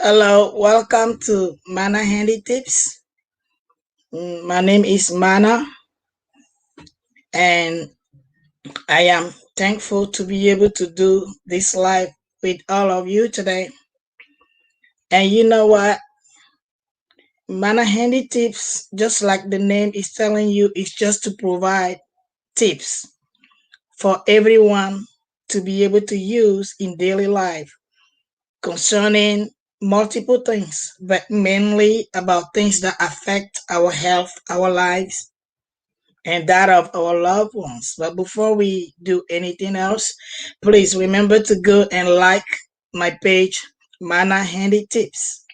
Hello, welcome to Mana Handy Tips. My name is Mana, and I am thankful to be able to do this live with all of you today. And you know what? Mana Handy Tips, just like the name is telling you, is just to provide tips for everyone to be able to use in daily life concerning multiple things, but mainly about things that affect our health, our lives, and that of our loved ones. But before we do anything else, please remember to go and like my page, Mana Handy Tips.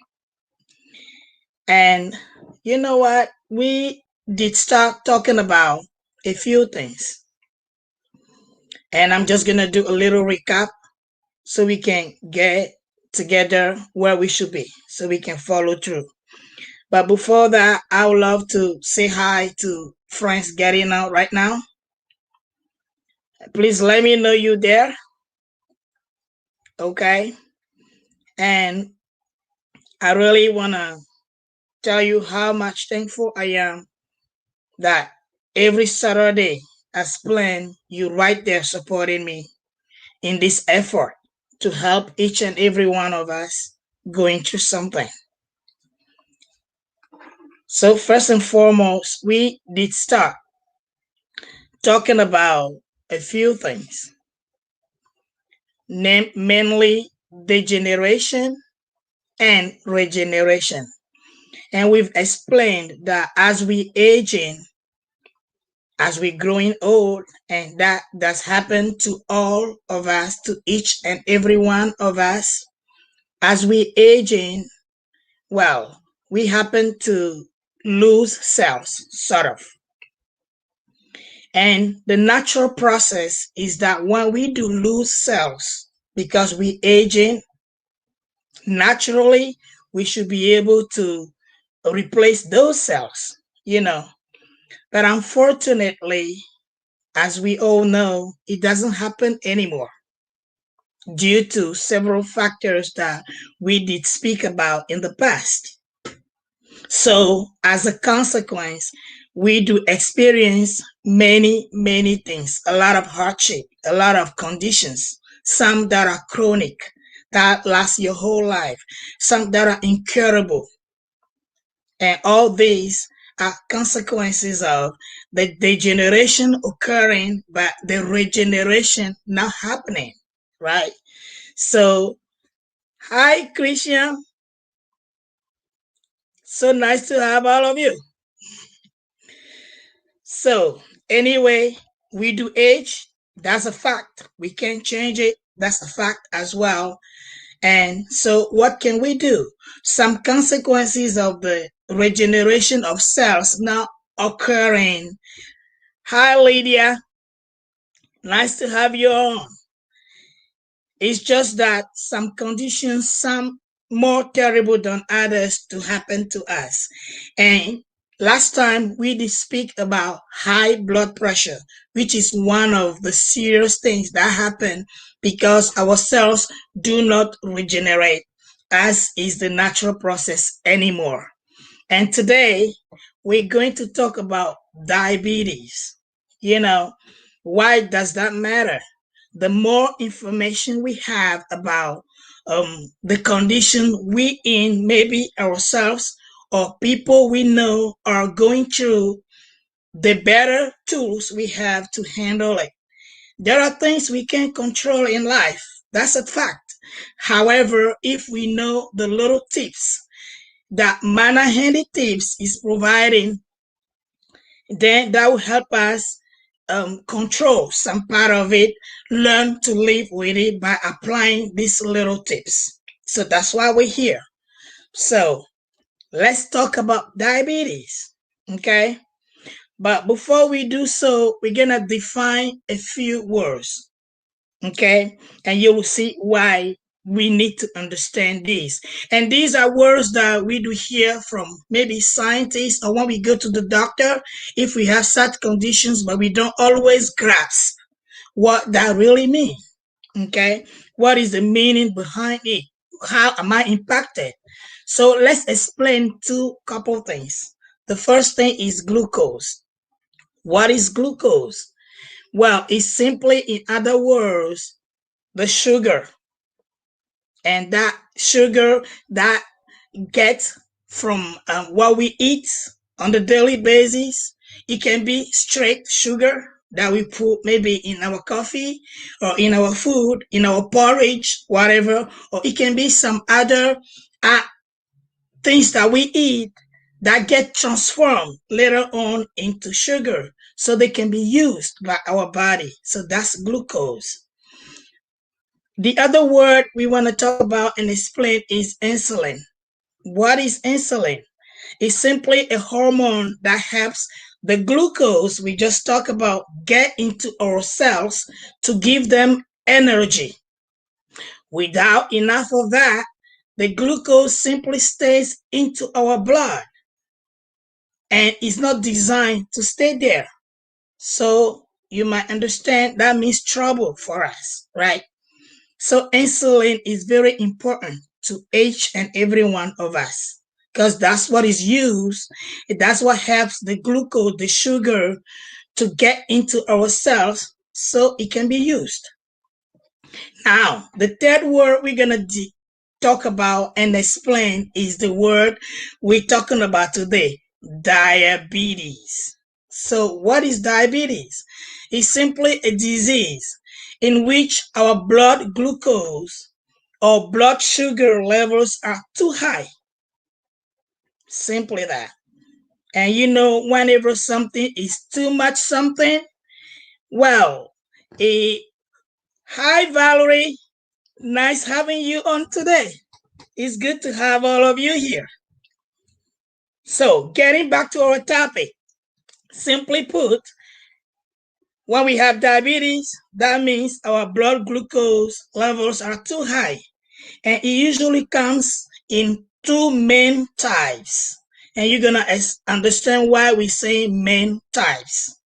And you know what? We did start talking about a few things. And I'm just going to do a little recap so we can get together where we should be, so we can follow through. But before that, I would love to say hi to friends getting out right now. Please let me know you there. Okay. And I really want to tell you how much thankful I am that every Saturday, as planned, you're right there supporting me in this effort to help each and every one of us going through something. So first and foremost, we did start talking about a few things, mainly degeneration and regeneration. And we've explained that as we aging, as we growing old, and that's happened to all of us, to each and every one of us, as we aging, well, we happen to lose cells, sort of. And the natural process is that when we do lose cells, because we aging, naturally, we should be able to replace those cells, you know. But unfortunately, as we all know, it doesn't happen anymore due to several factors that we did speak about in the past. So, as a consequence, we do experience many things, a lot of hardship, a lot of conditions, some that are chronic, that last your whole life, some that are incurable. And all these are consequences of the degeneration occurring, but the regeneration not happening, right? So, hi, Christian. So nice to have all of you. So, anyway, we do age. That's a fact. We can't change it. That's a fact as well. And so, what can we do? Some consequences of the regeneration of cells now occurring. Hi, Lydia. Nice to have you on. It's just that some conditions, some more terrible than others, to happen to us. And last time we did speak about high blood pressure, which is one of the serious things that happen because our cells do not regenerate as is the natural process anymore. And today we're going to talk about diabetes. You know, why does that matter? The more information we have about the condition we in, maybe ourselves or people we know are going through, the better tools we have to handle it. There are things we can't control in life. That's a fact. However, if we know the little tips that Mana Handy Tips is providing, then that will help us control some part of it, learn to live with it by applying these little tips. So that's why we're here. So let's talk about diabetes, okay? But before we do so, we're gonna define a few words, okay? And you will see why we need to understand these. And these are words that we do hear from maybe scientists, or when we go to the doctor, if we have such conditions, but we don't always grasp what that really means. Okay, what is the meaning behind it? how am I impacted? So let's explain two couple things. The first thing is glucose. What is glucose? Well, it's simply, in other words, the sugar. And that sugar that gets from what we eat on the daily basis. It can be straight sugar that we put maybe in our coffee or in our food, in our porridge, whatever, or it can be some other uh, things that we eat that get transformed later on into sugar so they can be used by our body. So that's glucose. The other word we want to talk about and explain is insulin. What is insulin? It's simply a hormone that helps the glucose we just talked about get into our cells to give them energy. Without enough of that, the glucose simply stays into our blood and is not designed to stay there. So you might understand that means trouble for us, right? So insulin is very important to each and every one of us because that's what is used. That's what helps the glucose, the sugar, to get into our cells so it can be used. Now, the third word we're going to talk about and explain is the word we're talking about today, diabetes. So, what is diabetes? It's simply a disease in which our blood glucose or blood sugar levels are too high. Simply that. And you know, whenever something is too much something, well, a hi Valerie, nice having you on today. It's good to have all of you here. So, getting back to our topic, simply put, when we have diabetes, that means our blood glucose levels are too high. And it usually comes in two main types. And you're going to understand why we say main types.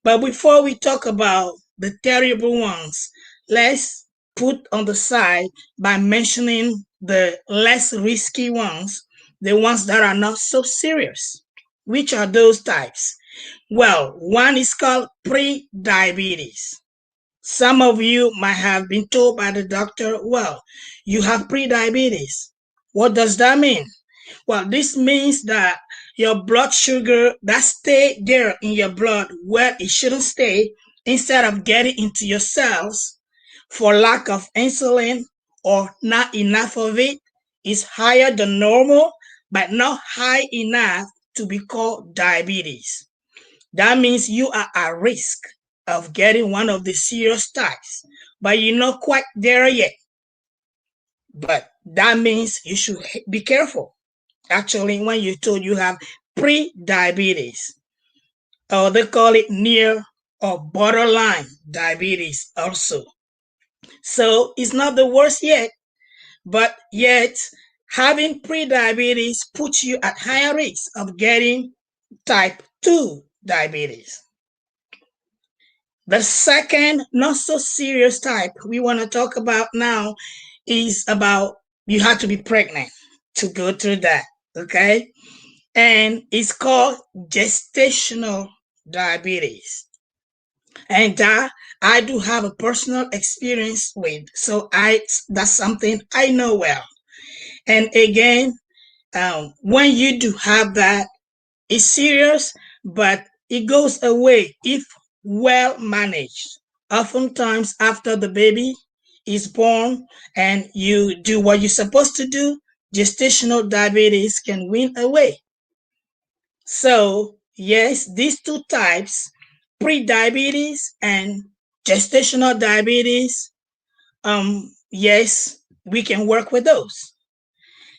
But before we talk about the terrible ones, let's put on the side by mentioning the less risky ones, the ones that are not so serious. Which are those types? Well, one is called pre-diabetes. Some of you might have been told by the doctor, well, you have pre-diabetes. What does that mean? Well, this means that your blood sugar that stay there in your blood where it shouldn't stay, instead of getting into your cells for lack of insulin or not enough of it, is higher than normal, but not high enough to be called diabetes. That means you are at risk of getting one of the serious types, but you're not quite there yet. But that means you should be careful. Actually, when you're told you have pre-diabetes, or they call it near or borderline diabetes also. So it's not the worst yet, but yet having pre-diabetes puts you at higher risk of getting type 2 diabetes. The second not so serious type we want to talk about now is about you have to be pregnant to go through that, okay? And it's called gestational diabetes. And that I do have a personal experience with, so that's something I know well. And again, when you do have that, it's serious, but it goes away if well managed. Oftentimes, after the baby is born and you do what you're supposed to do, gestational diabetes can win away. So, yes, these two types, pre-diabetes and gestational diabetes, yes, we can work with those.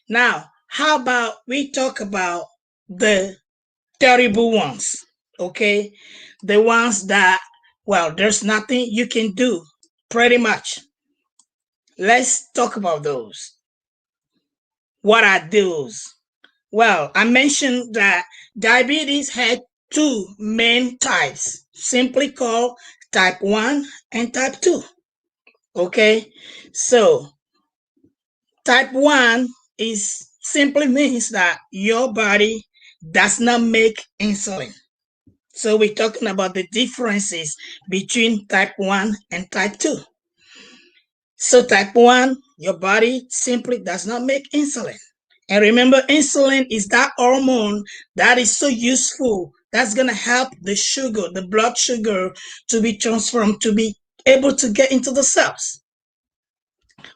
Now, how about we talk about the terrible ones, okay? The ones that, well, there's nothing you can do, pretty much. Let's talk about those. What are those? Well, I mentioned that diabetes had two main types, simply called type 1 and type 2. Okay, so Type 1 is simply means that your body does not make insulin. So we're talking about the differences between type 1 and type 2. So type 1, your body simply does not make insulin. And remember, insulin is that hormone that is so useful. That's going to help the sugar, the blood sugar, to be transformed, to be able to get into the cells.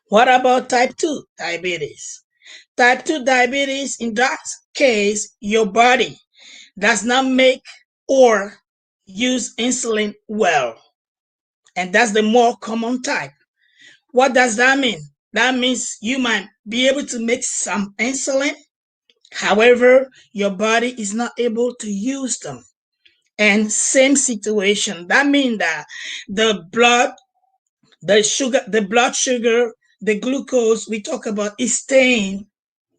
What about type 2 diabetes? Type 2 diabetes, in that case, your body does not make or use insulin well. And that's the more common type. What does that mean? That means you might be able to make some insulin. However, your body is not able to use them. And same situation. That means that the blood, the blood sugar, the glucose we talk about is staying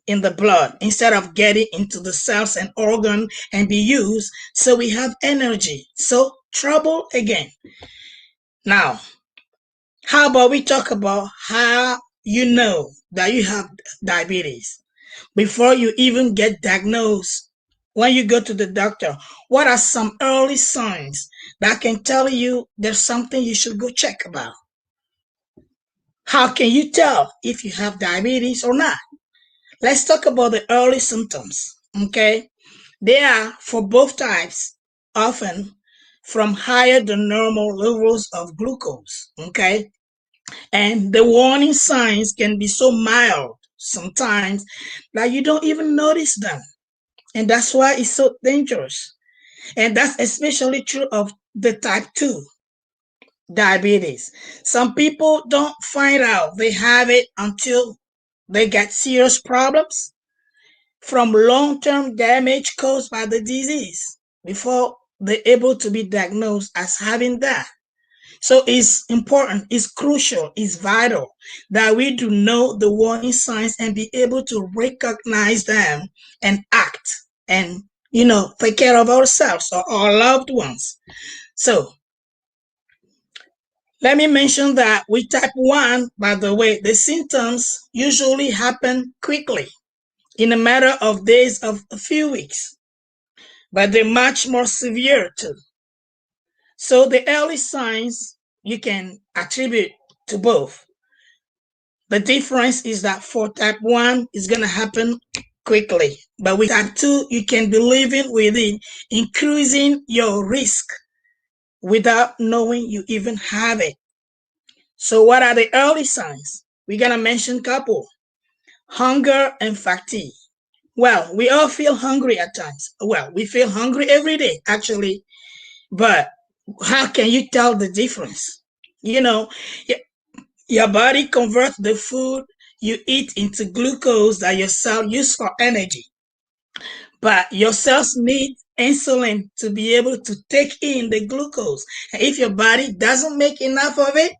in the blood instead of getting into the cells and organ and be used. So we have energy. So trouble again. Now, how about we talk about how you know that you have diabetes before you even get diagnosed? When you go to the doctor, what are some early signs that can tell you there's something you should go check about? How can you tell if you have diabetes or not? Let's talk about the early symptoms, okay? They are, for both types, often from higher than normal levels of glucose, okay? And the warning signs can be so mild sometimes that you don't even notice them. And that's why it's so dangerous. And that's especially true of the type 2 diabetes. Some people don't find out they have it until they get serious problems from long-term damage caused by the disease before they're able to be diagnosed as having that. So it's important, it's crucial, it's vital that we do know the warning signs and be able to recognize them and act and, take care of ourselves or our loved ones. So let me mention that with type 1, by the way, the symptoms usually happen quickly in a matter of days of a few weeks, but they're much more severe too. So the early signs you can attribute to both. The difference is that for type 1, it's going to happen quickly. But with type 2, you can be living with it, increasing your risk without knowing you even have it. So what are the early signs? We're going to mention a couple. Hunger and fatigue. Well, we all feel hungry at times. Well, we feel hungry every day, actually. But how can you tell the difference? Your body converts the food you eat into glucose that your cells use for energy. But your cells need insulin to be able to take in the glucose. And if your body doesn't make enough of it,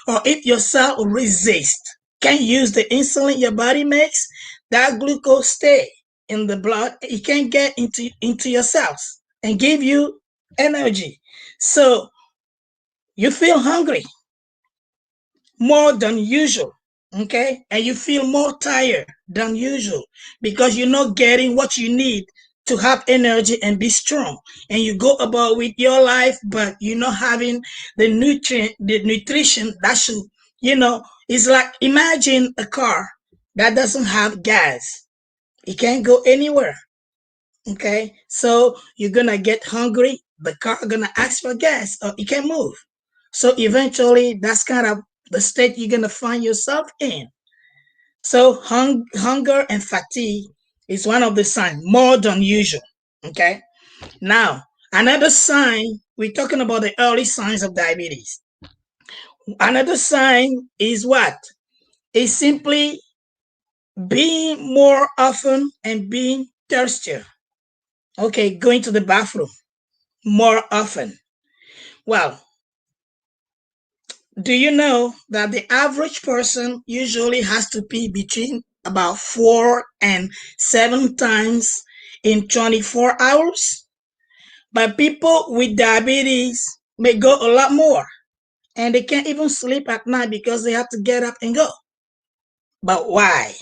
or if your cell resists, can't use the insulin your body makes, that glucose stay in the blood. It can't get into your cells and give you energy. So you feel hungry more than usual, okay? And you feel more tired than usual because you're not getting what you need to have energy and be strong. And you go about with your life, but you're not having the nutrition that should, it's like, imagine a car that doesn't have gas. It can't go anywhere, okay? So you're gonna get hungry, the car gonna ask for gas, or it can't move. So eventually, that's kind of the state you're going to find yourself in. So hunger and fatigue is one of the signs, more than usual. Okay. Now, another sign, we're talking about the early signs of diabetes. Another sign is what? Is simply being more often and being thirstier. Okay, going to the bathroom more often. Well, do you know that the average person usually has to pee between about 4 and 7 times in 24 hours? But people with diabetes may go a lot more, and they can't even sleep at night because they have to get up and go. But why?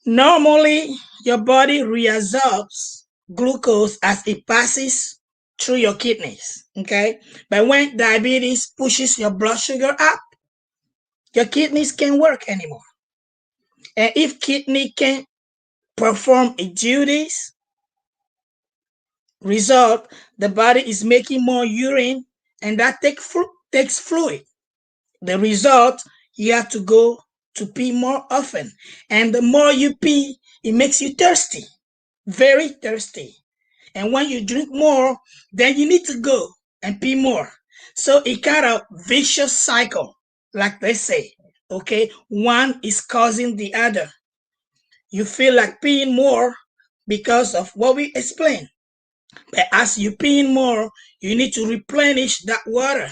Normally, your body reabsorbs glucose as it passes through your kidneys, okay? But when diabetes pushes your blood sugar up, your kidneys can't work anymore. And if kidney can't perform its duties, result, the body is making more urine, and that takes fluid. The result, you have to go to pee more often. And the more you pee, it makes you thirsty, very thirsty. And when you drink more, then you need to go and pee more. So it kind of vicious cycle, like they say. Okay, one is causing the other. You feel like peeing more because of what we explained. But as you peeing more, you need to replenish that water.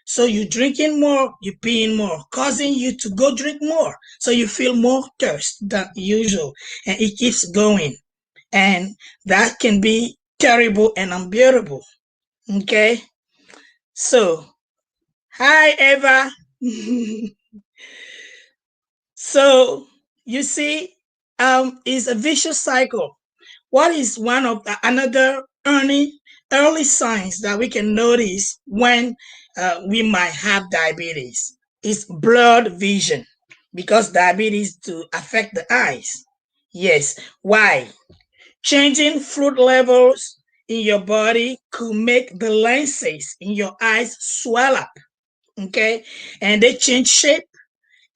So you drinking more, you peeing more, causing you to go drink more. So you feel more thirst than usual. And it keeps going. And that can be terrible and unbearable. Okay? So, hi Eva. So you see, it's a vicious cycle. What is one of another early signs that we can notice when we might have diabetes? Is blurred vision, because diabetes to affect the eyes. Yes. Why? Changing fluid levels in your body could make the lenses in your eyes swell up. Okay, and they change shape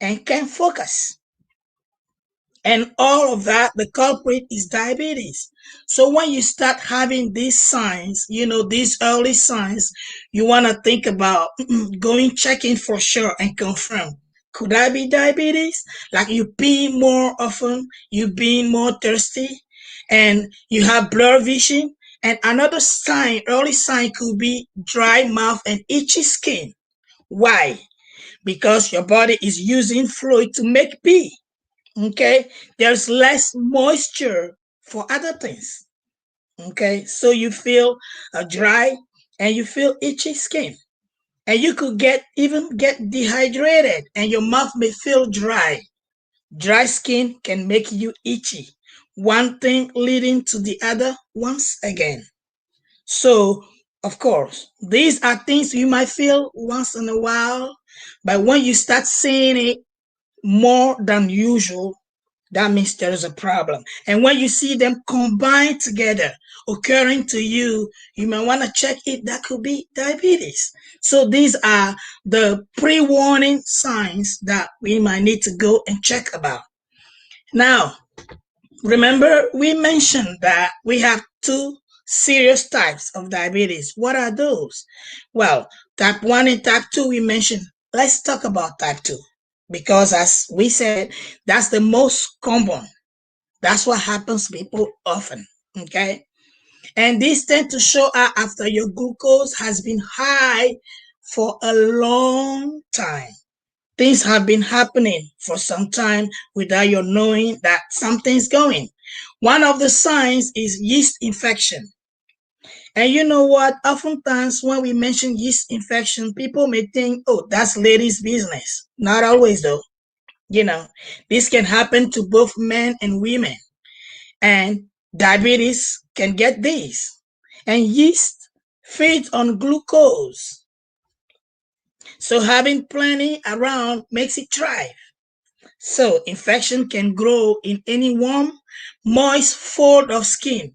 and can't focus. And all of that, the culprit is diabetes. So when you start having these signs, these early signs, you want to think about going checking for sure and confirm. Could I be diabetes? Like you pee more often, you being more thirsty, and you have blurred vision. And another sign, early sign could be dry mouth and itchy skin. Why? Because your body is using fluid to make pee. Okay, there's less moisture for other things. Okay, so you feel dry and you feel itchy skin, and you could even get dehydrated, and your mouth may feel dry. Dry skin can make you itchy, one thing leading to the other once again. So, of course, these are things you might feel once in a while, but when you start seeing it more than usual, that means there is a problem. And when you see them combined together occurring to you, you may want to check if that could be diabetes. So these are the pre-warning signs that we might need to go and check about. Now, remember we mentioned that we have two serious types of diabetes. What are those? Well, type 1 and type 2 we mentioned. Let's talk about type 2. Because as we said, that's the most common. That's what happens to people often. Okay. And these tend to show up after your glucose has been high for a long time. Things have been happening for some time without you knowing that something's going. One of the signs is yeast infection. And you know what? Oftentimes when we mention yeast infection, people may think, oh, that's ladies' business. Not always, though. This can happen to both men and women. And diabetes can get these. And yeast feeds on glucose. So having plenty around makes it thrive. So infection can grow in any warm, moist fold of skin.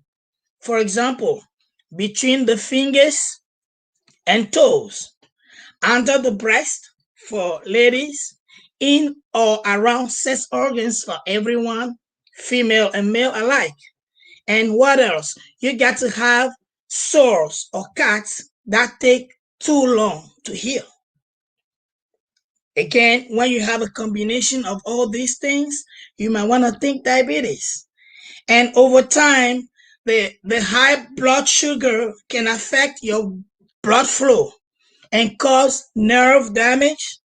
For example, between the fingers and toes, under the breast for ladies, in or around sex organs for everyone, female and male alike. And what else? You got to have sores or cuts that take too long to heal. Again, when you have a combination of all these things, you might want to think diabetes. And over time, the high blood sugar can affect your blood flow and cause nerve damage.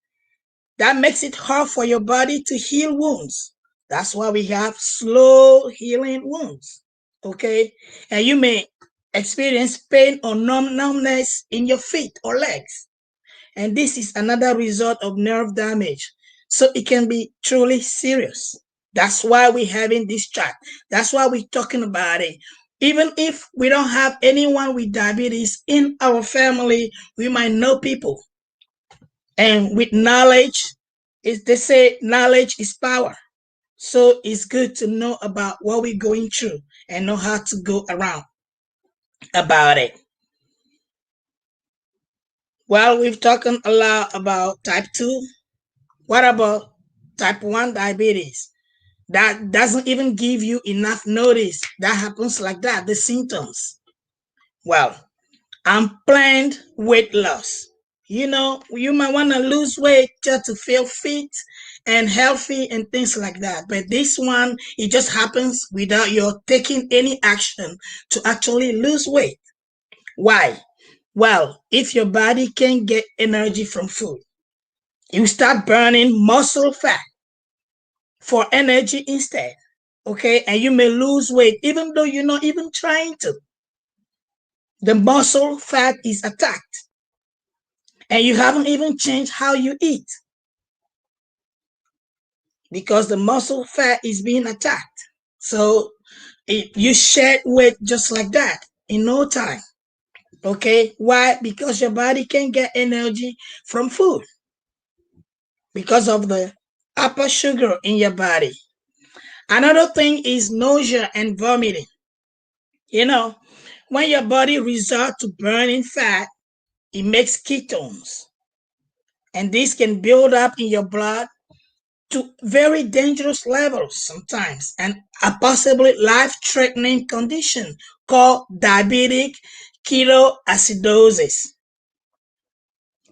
That makes it hard for your body to heal wounds. That's why we have slow healing wounds. Okay? And you may experience pain or numbness in your feet or legs. And this is another result of nerve damage. So it can be truly serious. That's why we're having this chat. That's why we're talking about it. Even if we don't have anyone with diabetes in our family, we might know people. And with knowledge, they say knowledge is power. So it's good to know about what we're going through and know how to go around about it. Well, we've talked a lot about type 2. What about type 1 diabetes? That doesn't even give you enough notice. That happens like that, the symptoms. Well, unplanned weight loss. You might want to lose weight just to feel fit and healthy and things like that. But this one, it just happens without you taking any action to actually lose weight. Why? Well, if your body can't get energy from food, you start burning muscle fat for energy instead. Okay, and you may lose weight even though you're not even trying to. The muscle fat is attacked, and you haven't even changed how you eat because the muscle fat is being attacked. So you shed weight just like that in no time. Okay, why? Because your body can't get energy from food because of the upper sugar in your body. Another thing is nausea and vomiting. When your body resorts to burning fat, it makes ketones. And this can build up in your blood to very dangerous levels sometimes, and a possibly life-threatening condition called diabetic ketoacidosis.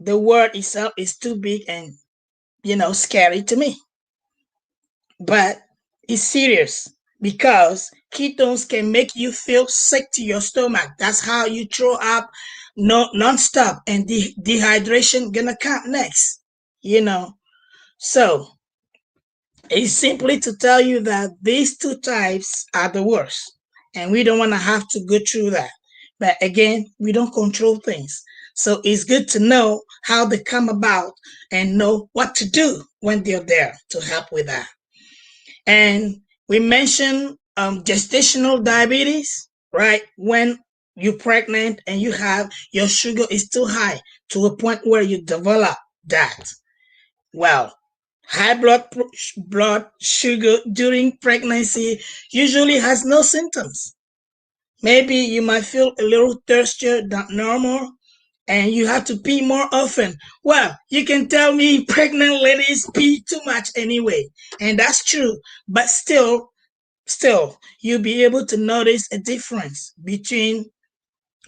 The word itself is too big and, scary to me. But it's serious because ketones can make you feel sick to your stomach. That's how you throw up non-stop, and dehydration gonna come next. So it's simply to tell you that these two types are the worst, and we don't want to have to go through that. But again, we don't control things. So it's good to know how they come about and know what to do when they're there to help with that. And we mentioned gestational diabetes, right? When you're pregnant and your sugar is too high to a point where you develop that. Well, high blood sugar during pregnancy usually has no symptoms. Maybe you might feel a little thirstier than normal and you have to pee more often. Well, you can tell me pregnant ladies pee too much anyway, and that's true. But still, you'll be able to notice a difference between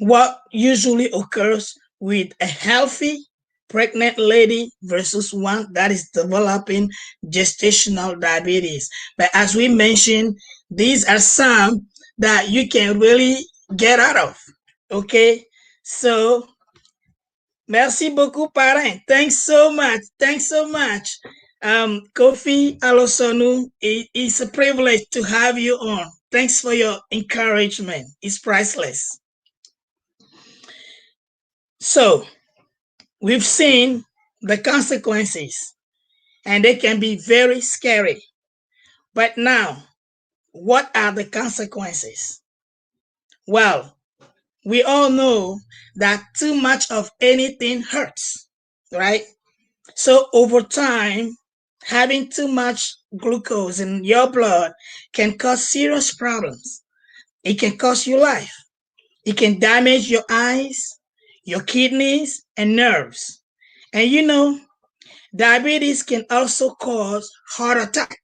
what usually occurs with a healthy pregnant lady versus one that is developing gestational diabetes. But as we mentioned, these are some that you can really get out of. Okay, so merci beaucoup, parrain. Thanks so much. Thanks so much. Kofi Alosonu, it's a privilege to have you on. Thanks for your encouragement. It's priceless. So, we've seen the consequences, and they can be very scary. But now, what are the consequences? Well, we all know that too much of anything hurts, right? So over time, having too much glucose in your blood can cause serious problems. It can cost you life. It can damage your eyes, your kidneys, and nerves. And diabetes can also cause heart attack,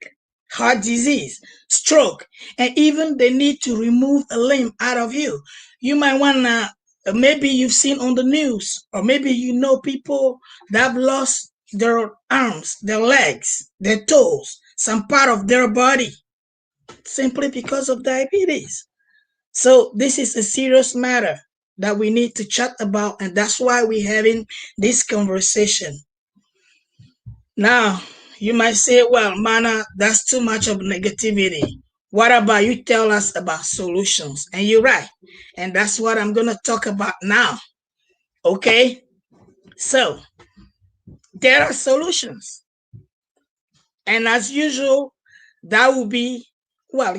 heart disease, stroke, and even the need to remove a limb out of you. You might want to, maybe you've seen on the news, or maybe you know people that have lost their arms, their legs, their toes, some part of their body, simply because of diabetes. So this is a serious matter that we need to chat about, and that's why we're having this conversation. Now, you might say, well, Mana, that's too much of negativity. What about you tell us about solutions? And you're right. And that's what I'm going to talk about now. Okay? So, there are solutions. And as usual, that will be, well,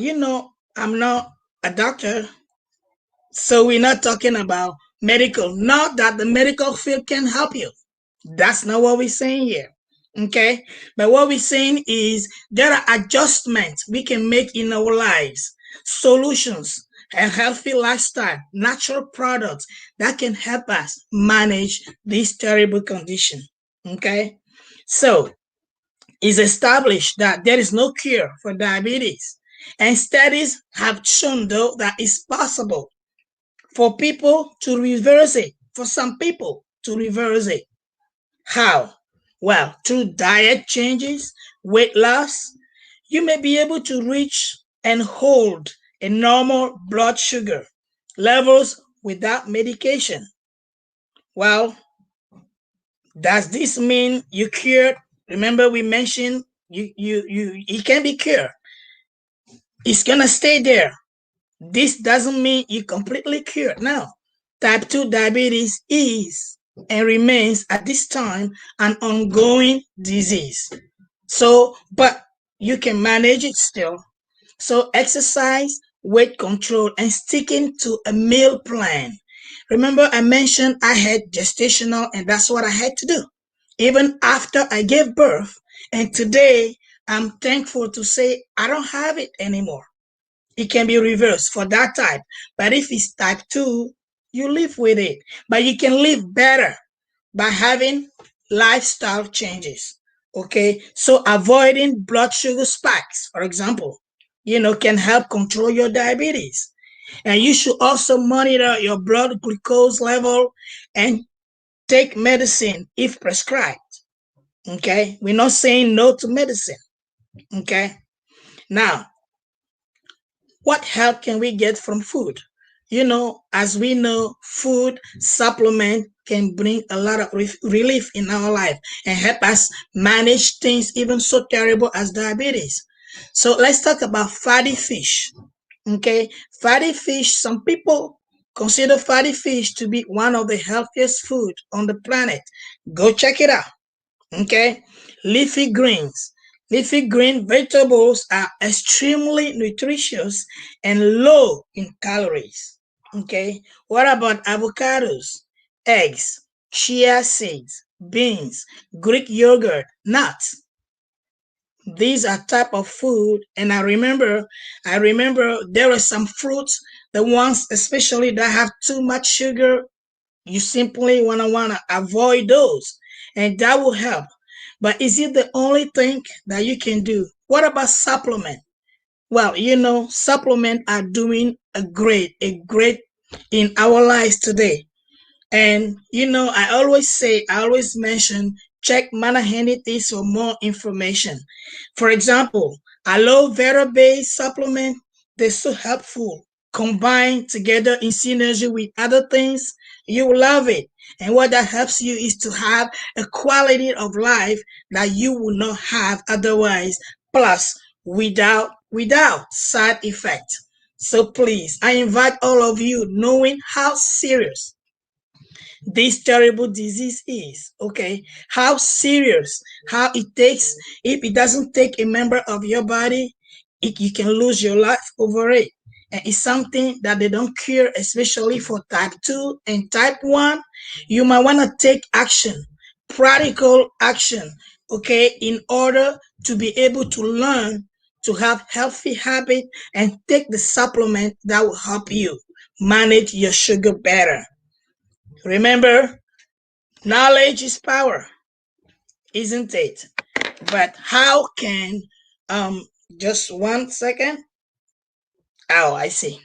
I'm not a doctor, so we're not talking about medical. Not that the medical field can help you. That's not what we're saying here. Okay? But what we're saying is there are adjustments we can make in our lives, solutions, a healthy lifestyle, natural products that can help us manage this terrible condition. Okay? So it's established that there is no cure for diabetes. And studies have shown, though, that it's possible for people to reverse it, for some people to reverse it. How? Well, through diet changes, weight loss, you may be able to reach and hold a normal blood sugar levels without medication. Well, does this mean you cured? Remember, we mentioned it can be cured. It's gonna stay there. This doesn't mean you completely cured. Now, type 2 diabetes is and remains at this time an ongoing disease. So, but you can manage it still. So, exercise, weight control, and sticking to a meal plan. Remember, I mentioned I had gestational, and that's what I had to do. Even after I gave birth, and today I'm thankful to say I don't have it anymore. It can be reversed for that type. But if it's type 2, you live with it. But you can live better by having lifestyle changes. Okay, so avoiding blood sugar spikes, for example, can help control your diabetes. And you should also monitor your blood glucose level and take medicine if prescribed. Okay, we're not saying no to medicine. Okay, now, what help can we get from food? As we know, food supplement can bring a lot of relief in our life and help us manage things even so terrible as diabetes. So let's talk about fatty fish. Okay, fatty fish, some people consider fatty fish to be one of the healthiest food on the planet. Go check it out. Okay, leafy greens. Leafy green vegetables are extremely nutritious and low in calories. Okay, what about avocados, eggs, chia seeds, beans, Greek yogurt, nuts? These are type of food, and I remember there are some fruits, the ones especially that have too much sugar. You simply wanna avoid those, and that will help. But is it the only thing that you can do? What about supplement? Well, supplement are doing a great in our lives today. And I always mention, check Manahenitis for more information. For example, aloe vera based supplement, they're so helpful. Combined together in synergy with other things, you will love it. And what that helps you is to have a quality of life that you will not have otherwise, plus without side effects. So please, I invite all of you, knowing how serious this terrible disease is, okay, how serious, how it takes, if it doesn't take a member of your body, you can lose your life over it. And it's something that they don't cure, especially for type 2 and type 1. You might want to take action, practical action, okay, in order to be able to learn to have healthy habit and take the supplement that will help you manage your sugar better. Remember, knowledge is power, isn't it? But how can, just 1 second. Oh, I see.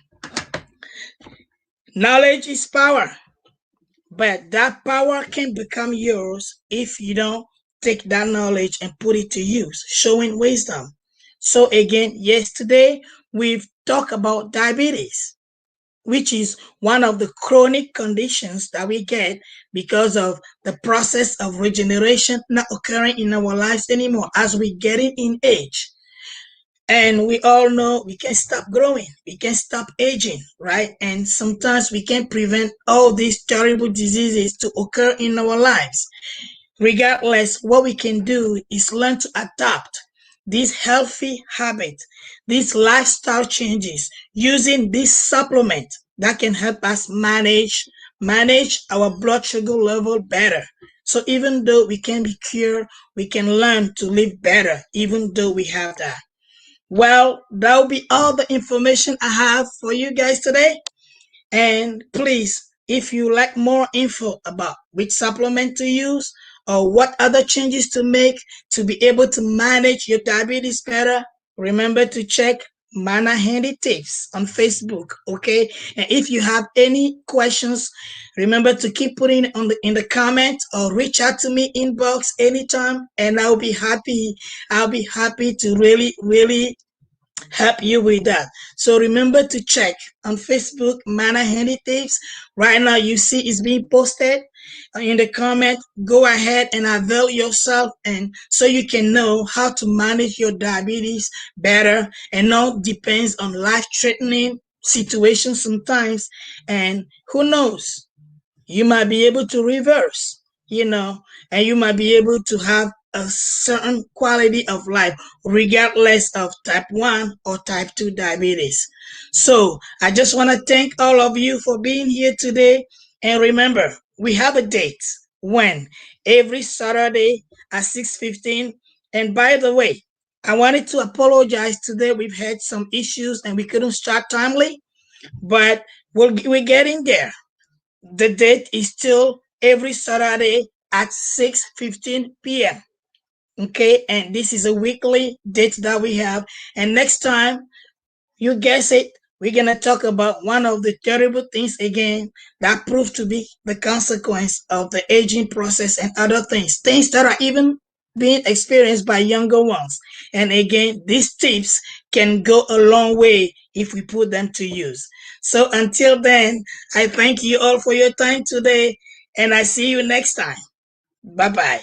Knowledge is power, but that power can become yours if you don't take that knowledge and put it to use, showing wisdom. So again, yesterday we've talked about diabetes, which is one of the chronic conditions that we get because of the process of regeneration not occurring in our lives anymore as we get it in age. And we all know we can't stop growing, we can't stop aging, right? And sometimes we can't prevent all these terrible diseases to occur in our lives. Regardless, what we can do is learn to adapt these healthy habits, these lifestyle changes, using this supplement that can help us manage our blood sugar level better. So even though we can be cured, we can learn to live better, even though we have that. Well, that will be all the information I have for you guys today. And please, if you like more info about which supplement to use or what other changes to make to be able to manage your diabetes better, remember to check Mana Handy Tips on Facebook, okay? And if you have any questions, remember to keep putting it in the comments or reach out to me inbox anytime, and I'll be happy. I'll be happy to really help you with that. So remember to check on Facebook, Mana Handy Tips. Right now, you see it's being posted in the comment. Go ahead and avail yourself, and so you can know how to manage your diabetes better, and not depends on life-threatening situations sometimes. And who knows? You might be able to reverse, and you might be able to have a certain quality of life regardless of type 1 or type 2 diabetes. So I just want to thank all of you for being here today. And remember, we have a date when every Saturday at 6:15. And by the way, I wanted to apologize today. We've had some issues and we couldn't start timely, but we're getting there. The date is still every Saturday at 6:15 p.m. Okay, and this is a weekly date that we have. And next time, you guess it, we're gonna talk about one of the terrible things again that proved to be the consequence of the aging process and other things that are even being experienced by younger ones. And again, these tips can go a long way if we put them to use. So until then, I thank you all for your time today, and I see you next time. Bye bye.